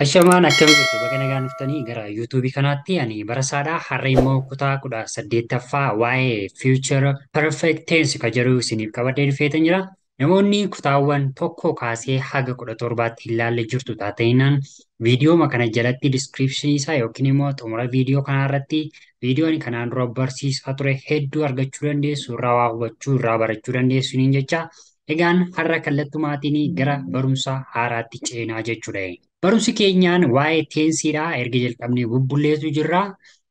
Ashamaan akkam jirtu baga nagaan dhuftanii gara YouTube kanaatti ani barasaadha. Har'a immoo kutaa 18ffaa waa'ee Future Perfect Tense kan jedhu isiniif qabadhee dhufeetan jira. Namoonni kutaawwan tokko kaasee haga 17tti ilaalle jirtu taateenaan viidiyoo kana jalatti description isaa yookiin immoo xumura viidiyoo kanarratti viidiyoon kanaan dura barsiisaa ture hedduu argachuu dandeessu, irraa waa hubachuu, irraa barachuu dandeessu niin jecha. Egaan har'a kallattumaatiin gara barumsa haaraatti ceenaa jechuudha. Barumsi keenyaan waa'ee teensiidha erga jalqabnee bubbulleetu jirra.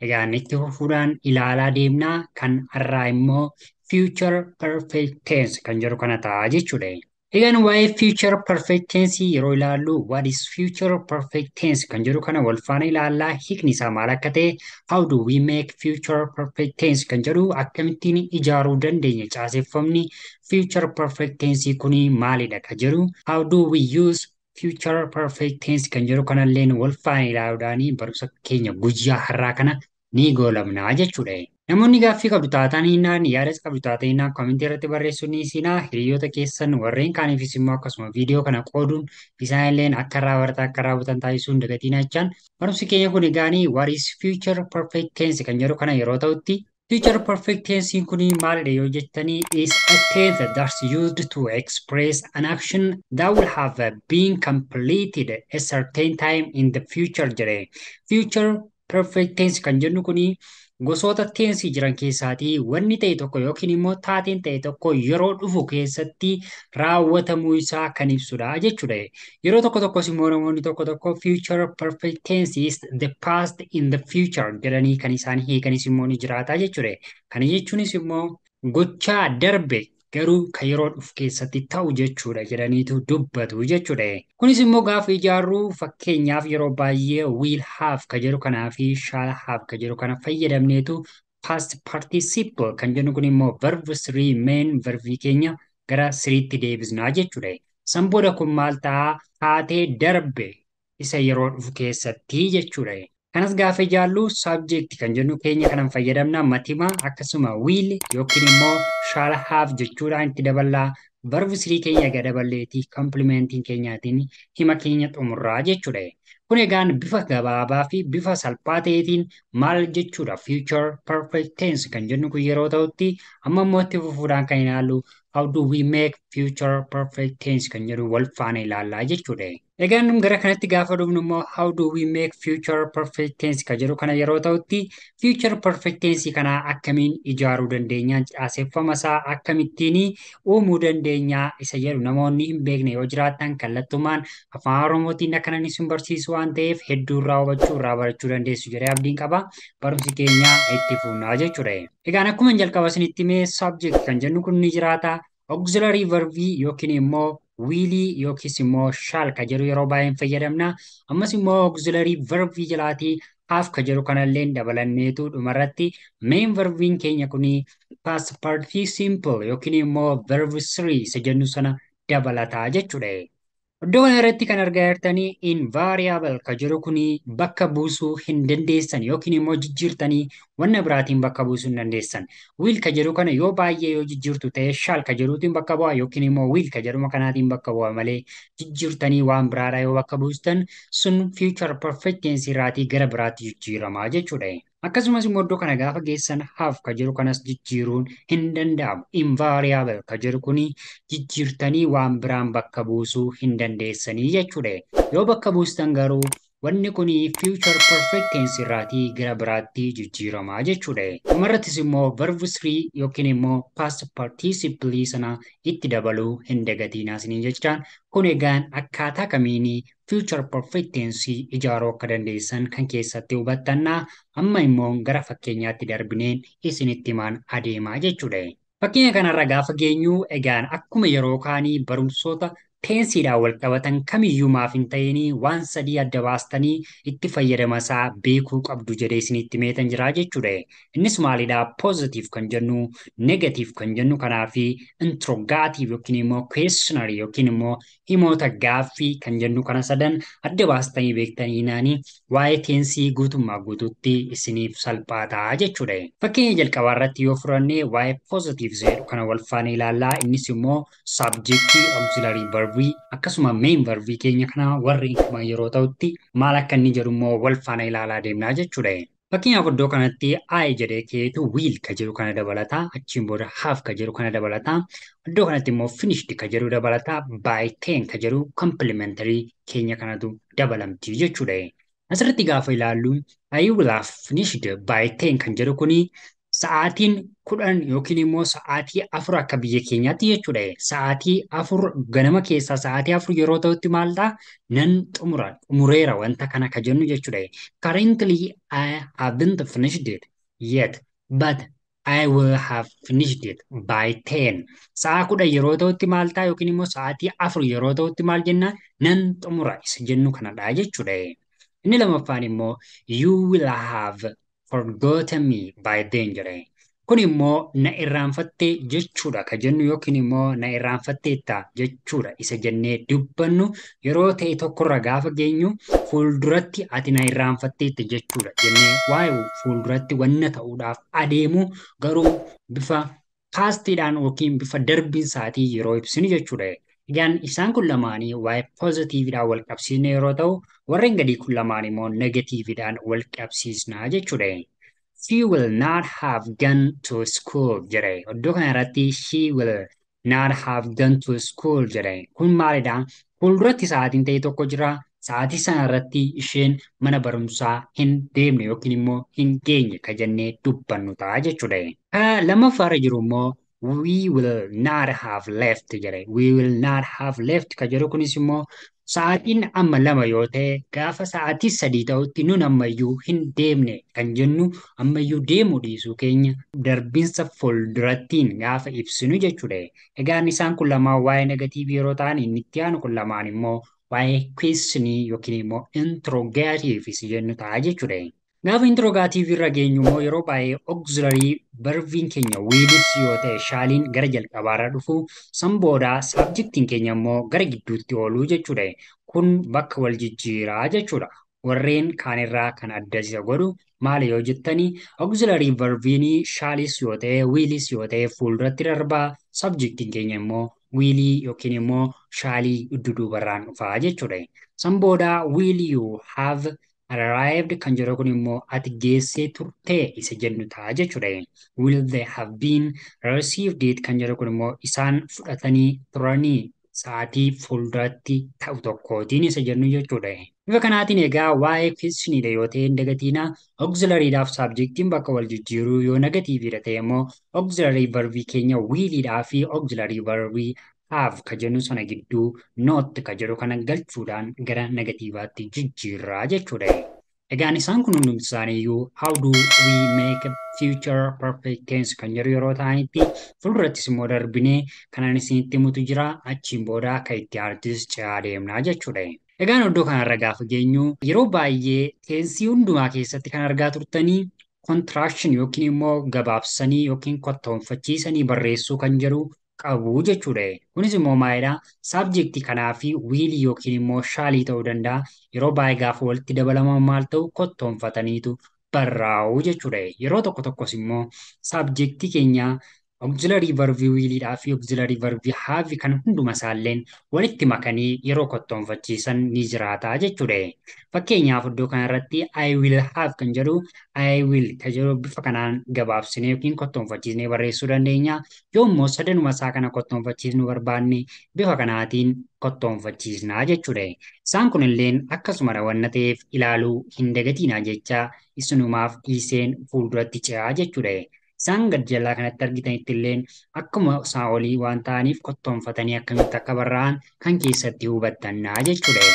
Egaan itti fufuudhaan ilaalaa deemnaa kan har'aa immoo future perfect tense kan jedhu kana ta'a jechuudha. Egaan waa'ee future perfect tense yeroo ilaallu what is future perfect tense kan jedhu kana wal faana ilaallaa hiikni isaa maal akka ta'e how do we make future perfect tense kan jedhu akkamittiin ijaaruu dandeenya caaseffamni future perfect tense kuni maalidha kan jedhu how do we use future perfect tense kan jedhu kanalleen wal faana ilaaluudhaan barumsa keenya guyyaa har'aa kana ni goolabnaa jechuudha. Namoonni gaaffii qabdu taataniinaan yaadas qabdu taataniinaan koomentii irratti barreessuun ni siinaa hiriyoota keessan warreen kaaniifis immoo akkasuma viidiyoo kana qooduun isaanilleen akka raawwatan taasisuun dagatiin jechaan barumsi keenya kun egaanii what is future perfect tense kan jedhu kana yeroo ta'utti future perfect tense kuni maalidha yoo jettanii is a tense that's used to express an action that will have been completed a certain time in the future jedhe. Future perfect tense kan jennu kuni gosoota teensii jiran keessaatii wanni ta'e tokko yookiin immoo taateen ta'e tokko yeroo dhufu keessatti raawwatamuu isaa kan ibsudha jechuudha. Yeroo tokko tokkos immoo namoonni tokko tokko future perfect tense is the past in the future jedhanii kan isaan hiikanis immoo ni jiraata jechuudha. Kana jechuunis immoo gochaa darbe garuu kan yeroo dhufu keessatti ta'u jechuudha jedhaniitu dubbatu jechuudha. Kunis immoo gaafa ijaarru fakkeenyaaf yeroo baay'ee will have kan jedhu kanaa fi shall have kan jedhu kana fayyadamneetu past participle kan jennu kun immoo verb 3 main verbii keenya gara siriitti deebisnaa jechuudha. San booda kun maal ta'a taatee darbe isa yeroo dhufu keessatti jechuudha. Kanas gaafa ijaallu subject kan jennu keenya kanan fayyadamna matima akkasuma will yookiin immoo shall have jechuudhaan itti daballaa verb 3 keenya gadaballeetii complementing keenyaatiin hima keenya xumurraa jechuudha. Kun egaan bifa gabaabaa fi bifa salphaa ta'eetiin maal jechuudha future perfect tense kan jennu kun yeroo ta'utti amma immoo itti fufuudhaan kan ilaallu how do we make future perfect tense kan jedhu wal faana ilaallaa jechuudha. Egaan gara kanatti gaafa dhufnu immoo how do we make future perfect tense kan jedhu kana yeroo ta'utti future perfect tense kana akkamiin ijaaruu dandeenya caaseffama isaa akkamittiin uumuu dandeenya isa jedhu namoonni hin beekne yoo jiraatan kallattumaan afaan oromootiin akkanan isin barsiisu waan ta'eef hedduu irraa hubachuu irraa barachuu dandeessu jedhee abdiin qaba barumsi keenya itti fufnaa jechuudha. Egaan akkuma jalqaba isinitti himee subject kan jennu kun ni jiraata auxiliary verbii yookiin immoo wiilii yookiis immoo shaal ka jedhu yeroo baay'een fayyadamna. Ammas immoo auxiliary verbii jalaatii haaf ka jedhu kanallee dabalanneetu dhumarratti main verbiin keenya kuni past participle yookiin immoo verb 3 isa jennu sana dabalataa jechuudha. Iddoo kana irratti kan argaa jirtanii invariable ka jedhu kuni bakka buusuu hin dandeessan yookiin immoo jijjiirtanii wanna biraatiin bakka buusuu hin dandeessan. Will ka jedhu kana yoo baay'ee yoo jijjiirtu ta'e shall ka jedhuutiin bakka bu'a yookiin immoo will ka jedhuma kanaatiin bakka bu'a malee jijjiirtanii waan biraadhaa yoo bakka buustan sun future perfect tense irraatii gara biraatti jijjiirama jechuudha. Akkasumas immoo iddoo kana gaafa geessan have ka jedhu kanas jijjiiruun hin danda'amu. Invariable ka jedhu kuni jijjiirtanii waan biraan bakka buusuu hin dandeessanii jechuudha. Yoo bakka buustan garuu wanni kuni future perfect tense irraatii gara biraatti jijjiirama jechuudha. Dhumarrattis immoo verb 3 yookiin immoo past participle sana itti dabaluu hin dagatiinaa isiniin jechaan kun egaan akkaataa kamiinii future perfect tense ijaaruu akka dandeessan kan keessatti hubattannaa amma immoo gara fakkeenyaatti darbineen isinitti himaan adeemaa jechuudha. Fakkeenya kanarra gaafa geenyu egaan akkuma yeroo kaanii barumsoota teensiidhaan wal qabatan kamiyyuu maaf hin ta'inii waan sadii adda baastanii itti fayyadamasaa beekuu qabdu jedhee isinitti meetan jiraa jechuudha. Innis maalidhaa positive kan jennu negative kan jennu kanaa fi interrogative yookiin immoo questionary yookiin immoo himoota gaaffii kan jennu kana sadan adda baastanii beektanii naanii waa'ee teensii guutummaa guutuutti isiniif salphaataa jechuudha. Fakkeenya jalqabaa irratti yoo fudhanne waa'ee positive jedhu kana wal faana ilaallaa innis immoo subjectii auxiliary verb verbii akkasuma main verbii keenya kana warri hiikaman yeroo ta'utti maal akka inni jedhu immoo wal faana ilaalaa deemnaa jechuudha. Fakkeenyaaf iddoo kanatti I jedhee keetu will ka jedhu kana dabalataa achiin booda have ka jedhu kana dabalataa iddoo kanatti immoo finished ka jedhu dabalataa by 10 ka jedhu complementary keenya kanatu dabalamti jechuudha. Asirratti gaafa ilaallu I will have finished by 10 kan jedhu kuni sa'aatiin 10 yookiin immoo sa'aatii 4 akka biyya keenyaatti jechuudha. Sa'aatii 4 ganama keessaa sa'aatii 4 yeroo ta'utti maal ta'a? Nan xumureera wanta kana ka jennu jechuudha. Currently I haven't finished it yet, but I will have finished it by 10. Sa'a 10 yeroo ta'utti maal ta'a yookiin immoo sa'aatii 4 yeroo ta'utti maal jenna? Nan xumura isa jennu kanadha jechuudha. Inni lamaffaan immoo you will have forgotten me by then jedhe. Kun immoo na irraanfatte jechuudha ka jennu yookiin immoo na irraanfatteetta jechuudha isa jennee dubbannu yeroo ta'e tokkorra gaafa geenyu fuulduratti ati na irraanfatteetta jechuudha jennee waa'ee fuulduratti wanna ta'uudhaaf adeemu garuu bifa paastiidhaan yookiin bifa darbiinsaatii yeroo ibsinu jechuudha. Egaan isaan kun lamaanii waa'ee poozitiividhaan wal qabsiisne yeroo ta'u warreen gadii kun lamaan immoo negatiividhaan wal qabsiisnaa jechuudha. She will not have gone to school jedhe. Iddoo kana irratti she will not have gone to school jedhe. Kun maalidha? Fuulduratti sa'aatiin ta'e tokko jira. Sa'aatii sana irratti isheen mana barumsaa hin deemne yookiin immoo hin geenye ka jennee dubbannu ta'a jechuudha. Lammaffaarra jiru immoo we will not have left jedhe. We will not have left ka jedhu kunis immoo sa'aatiin amma 2 yoo ta'e gaafa sa'aatii 3 ta'utti nun ammayyuu hin deemne kan jennu ammayyuu deemuu dhiisuu keenya darbiinsa fuuldurattiin gaafa ibsinu jechuudha. Egaan isaan kun lamaan waa'ee negatiivii yeroo ta'an inni itti aanu kun lamaan immoo waa'ee questionii yookiin immoo interrogatives jennu ta'a jechuudha. Gaafa interrogatiivii irra geenyu immoo yeroo baay'ee auxiliary verbiin keenya willis yoo ta'e shaaliin gara jalqabaarra dhufu san booda subjectiin keenya immoo gara gidduutti ooluu jechuudha. Kun bakka wal jijjiiraa jechuudha. Warreen kaanirraa kan adda isa godhu maali yoo jettanii auxiliary verbiin shaalis yoo ta'e willis yoo ta'e fuulduratti darbaa subjectiin keenya immoo wiilii yookiin immoo shaalii dudduubarraan dhufaa jechuudha. San booda will you have arrived kan jedhu kun immoo ati geessee turtee isa jennu ta'a jechuudha. Will they have been received it kan jedhu kun immoo isaan fudhatanii turanii sa'aatii fuulduratti ta'u tokkootiin isa jennu jechuudha. Bifa kanaatiin egaa waa'ee questionidha yoo ta'e negatiivna auxiliaryidhaaf subjectiin bakka wal jijjiiruu yoo negatiividha ta'e immoo auxiliary verbii keenya willidhaa fi auxiliary verbii have ka jennu sana gidduu not ka jedhu kana galchuudhaan gara negatiivaatti jijjiirraa jechuudha. Egaan isaan kun hundumti isaaniiyyuu how do we make future perfect tense kan jedhu yeroo ta'anitti fuuldurattis immoo darbinee kanan isinitti himutu jira achiin booda akka itti aanutti ce'aa deemnaa jechuudha. Egaan iddoo kanarra gaafa geenyu yeroo baay'ee teensii hundumaa keessatti kan argaa turtanii contraction yookiin immoo gabaabsanii yookiin kottoonfachiisanii barreessuu kan jedhu qabu jechuudha. Kunis immoo maalidha? Subjectii kanaa fi wiilii yookiin immoo shaalii ta'uu danda'a. Yeroo baay'ee gaafa walitti dabalaman maal ta'u kottoonfataniitu barraa'u jechuudha. Yeroo tokko tokkos immoo subjectii keenya auxiliary verbii wiiliidhaa fi auxiliary verbii have kan hunduma isaalleen walitti makanii yeroo kottoonfachiisan ni jiraata jechuudha. Fakkeenyaaf iddoo kanarratti I will have kan jedhu I will kan jedhu bifa kanaan gabaabsinee yookiin kottoonfachiisnee barreessuu dandeenya. Yoo immoo sadanuma isaa kana kottoonfachiisnu barbaanne bifa kanaatiin kottoonfachiisnaa jechuudha. Isaan kunilleen akkasuma wanna ta'eef ilaaluu hin dagatinaa jecha isinumaaf dhiiseen fuulduratti ce'aa jechuudha. Isaan gad jalaa kanatti argitanitti illeen akkuma isaa olii waan ta'aniif kottoonfatanii akkamitti akka barraa'an kan keessatti hubattannaa jechuudha.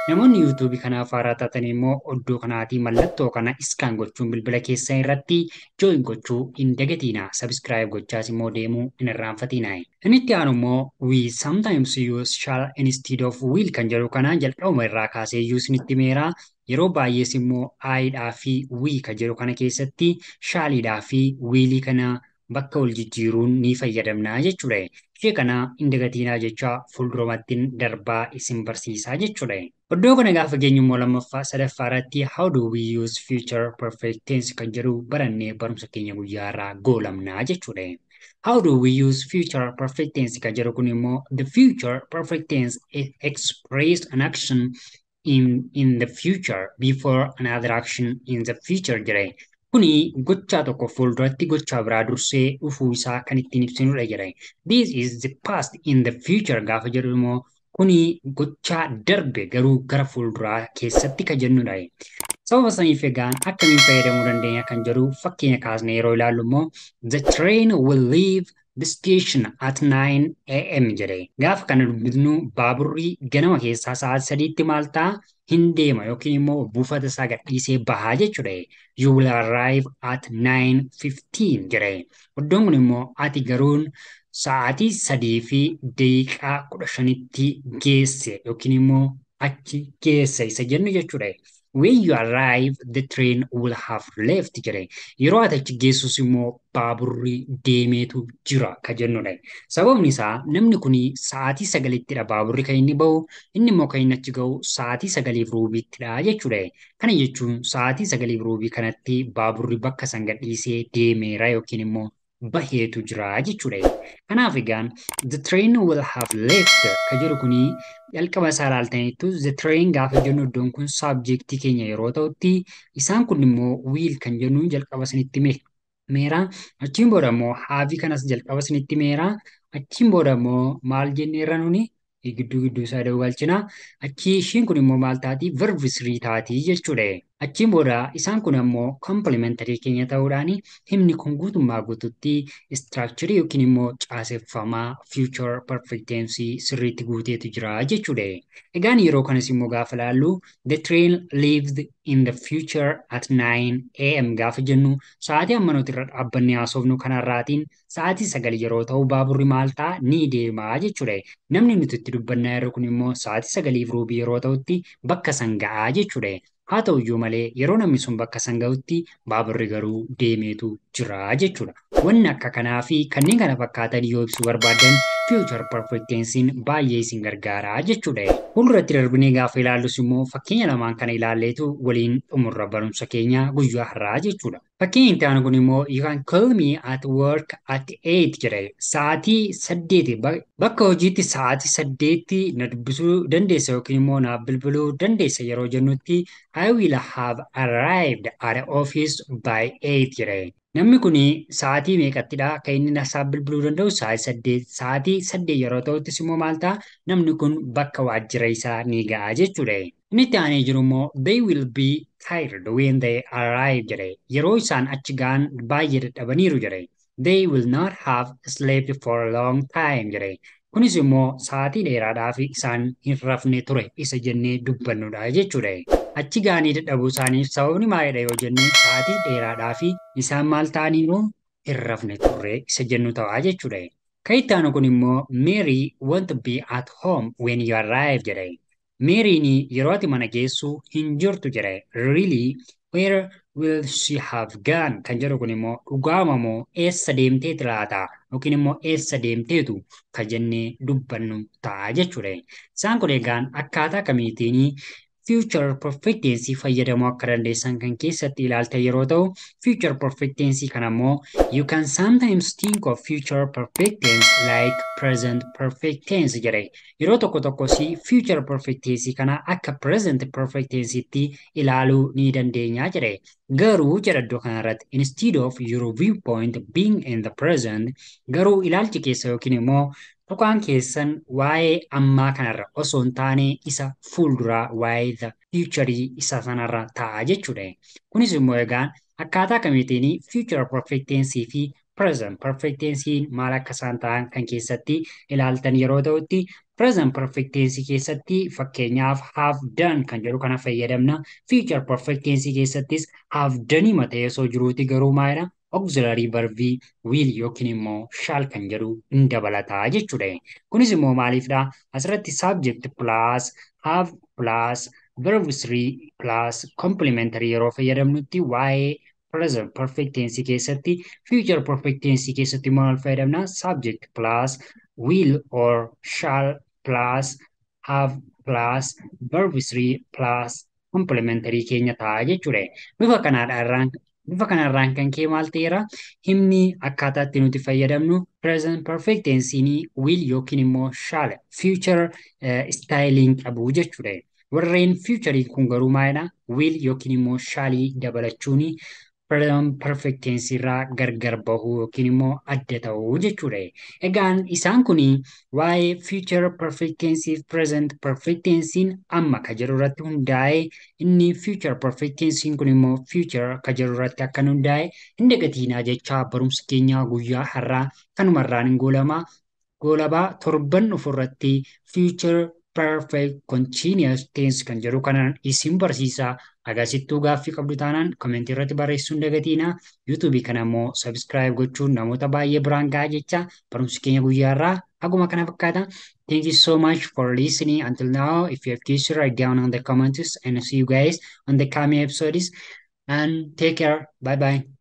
Namoonni yuutuubii kanaaf haaraa taatan immoo iddoo kanaatii mallattoo kana iskaan gochuun bilbila keessan irratti jooyin gochuu hin dagatinaa. Sabiskiraayib gochaas immoo deemuu hin irraanfatinaa. Inni itti aanu immoo we sometimes use shall instead of will kan jedhu kana jalqabuma irraa kaasee iyyuu isinitti meeraa. Yeroo baay'ees immoo aayidhaa fi wii kan jedhu kana keessatti shaaliidhaa fi wiilii kana bakka wal jijjiiruun ni fayyadamnaa jechuudha. Ishee kana hin dagatinaa jecha fuuldurumattiin darbaa isin barsiisaa jechuudha. Iddoo kana gaafa geenyu immoo lammaffaa sadaffaa irratti how do we use future perfect tense kan jedhu barannee barumsa keenya guyyaa irraa goolamnaa jechuudha. How do we use future perfect tense ka jedhu kun immoo the future perfect tense is expressed an action in the future before another action in the future jedhe. Kuni gochaa tokko fuulduratti gochaa biraa dursee dhufuu isaa kan ittiin ibsinudha jedhe. This is the past in the future gaafa jedhu immoo kuni gochaa darbe garuu gara fuulduraa keessatti ka jennudha. Sababa saniif egaan akkamiin fayyadamuu dandeenya kan jedhu fakkeenya kaasnee yeroo ilaallu immoo the train will leave the station at 9 a.m. jedhe. Gaafa kana dubbisnu baaburri ganama keessaa sa'aatii sadiitti maal ta'a hin deema yookiin immoo buufata isaa gadhiisee bahaa jechuudha. You will arrive at 9:15 jedhe. Iddoon kun immoo ati garuun sa'aatii 3:15 geesse yookiin immoo achi geessa isa jennu jechuudha. When you arrive, the train will have left jedhe. Yeroo ati achi geessus immoo baaburri deemeetu jira ka jennudha. Sababni isaa namni kun sa'aatii 9ttidha baaburri kan inni bahu, inni immoo kan inni achi gahu sa'aatii 9:15ttidha jechuudha. Kana jechuun sa'aatii 9:15 kanatti baaburri bakka san gadhiisee deemeera yookiin immoo baheetu jira jechuudha. Kanaaf egaan the train will have left ka jedhu kuni jalqaba isaa ilaaltaniittu the train gaafa jennu iddoon kun saabjektii keenya yeroo ta'utti isaan kun immoo will kan jennuun jalqaba isinitti meera achiin booda immoo have kanas jalqaba isinitti meera achiin booda immoo maal jenneerra nuni gidduu isaa dabalchina achi ishiin kun immoo maal taati verb 3 taati jechuudha. Achiin booda isaan kun ammoo komplimentarii keenya ta'uudhaan himni kun guutummaa guututti istiraakcharii yookiin immoo caaseffamaa future perfect tense sirriitti guuteetu jira jechuudha. Egaan yeroo kanas immoo gaafa ilaallu the train leaves in the future at 9 a.m. gaafa jennu sa'aatii amma nuti irra dhaabbannee haasofnu kanarraatiin sa'aatii 9 yeroo ta'u baaburri maal ta'a ni deemaa jechuudha. Namni nuti itti dubbannaa yeroo kun immoo sa'aatii 9:15 yeroo ta'utti bakka san ga'aa jechuudha. Haa ta'u iyyuu malee yeroo namni sun bakka san ga'utti baaburri garuu deemeetu jira jechuudha. Wanni akka kanaa fi kanneen kana fakkaatan yoo ibsuu barbaadan future perfect tensein baay'ee isin gargaara jechuudha. Fuulduratti darbinee gaafa ilaallus immoo fakkeenya lamaan kana ilaalleetu waliin xumurra barumsa keenya guyyaa har'aa jechuudha. Fakkeenya itti aanu kun immoo you can call me at work at 8 jedhe. Sa'aatii 8 bakka hojiitti sa'aatii 8 na dubbisuu dandeessa yookiin immoo naaf bilbiluu dandeessa yeroo jennutti I will have arrived at the office by 8 jedhe. Namni kun sa'aatii meeqattidha kan inni nasaaf bilbiluu danda'u sa'aatii 8 yeroo ta'uttis immoo maal ta'a namni kun bakka waajjira isaa ni ga'a jechuudha. Inni itti aanee jiru immoo they will be tired when they arrive jedhe. Yeroo isaan achi ga'an baay'ee dadhabaniiru jedhe. They will not have slept for a long time jedhe. Kunis immoo sa'aatii dheeraadhaaf isaan hin rafne ture isa jennee dubbannudha jechuudha. Achi ga'anii dadhabuu isaaniif sababni maalidha yoo jenne sa'aatii dheeraadhaaf isaan maal ta'aniiru hin rafne turre isa jennu ta'a jechuudha. Kan itti aanu kun immoo Mary won't be at home when you arrive jedhe. Meeriin yeroo ati mana geessu hin jirtu jedhe. Really, where will she have gone kan jedhu kun immoo dhugaama moo eessa deemteeti laata yookiin immoo eessa deemteetu kan jennee dubbannu ta'a jechuudha. Isaan kun egaan akkaataa kamiitiin future perfect tense fayyadamuu akka dandeessan kan keessatti ilaalta yeroo ta'u future perfect tense kana immoo you can sometimes think of future perfect tense like present perfect tense jedhe. Yeroo tokko si future perfect tense kana akka present perfect tense itti ilaaluu ni dandeenya jedhe. Garuu jedha iddoo kanarratti instead of your viewpoint being in the present garuu ilaalchi keessa yookiin immoo tuqaan keessan waa'ee ammaa kanarra osoo hin taane isa fuulduraa waa'ee the future isa sanarra ta'a jechuudha. Kunis immoo egaan akkaataa kamiitiin future perfect tense fi present perfect tense maal akka isaan ta'an kan keessatti ilaaltan yeroo ta'utti present perfect tense keessatti fakkeenyaaf have done kan jedhu kana fayyadamna. Future perfect tense keessattis have done matee osoo jiruuti garuu maalidha? Auxiliary verb will yookiin immoo shall kan jedhu hin dabalataa jechuudha. Kunis immoo maaliifdha? Asirratti subject plus have plus verb 3 plus complementary yeroo fayyadamnutti waa'ee present perfect tense keessatti future perfect tense keessatti maal fayyadamna? Subject plus will or shall plus have plus verb 3 plus complementary keenya ta'a jechuudha. Bifa kanaadhaan Bifa kanarraan kan kee maal ta'eera himni akkaataa itti nuti fayyadamnu present perfect tense will yookiin immoo shall future styling qabu jechuudha. Warreen future kun garuu maalidha will yookiin immoo shall dabalachuun present perfect tense irraa gargar bahuu yookiin immoo adda ta'uu jechuudha. Egaan isaan kun waa'ee future perfect tense fi present perfect tense amma ka jedhu irratti hundaa'ee inni future perfect tense kun immoo future ka jedhu irratti akka hundaa'e hin dagatiinaa jechaa barumsa keenya guyyaa har'aa kanumarraan hin goolabaa torban ofirratti future perfect continuous tense kan jedhu kanaan isin barsiisaa. Agarsiistuu gaaffii qabdu taanaan komentii irratti barreessuun dagatiinaa. Yuutuubii kana immoo sabskiraayib gochuun namoota baay'ee biraan gahaa jecha barumsi keenya guyyaa irraa haguma kana fakkaata. Thank you so much for listening until now. If you have questions, write down on the comments and see you guys on the coming episodes. And take care. Bye bye.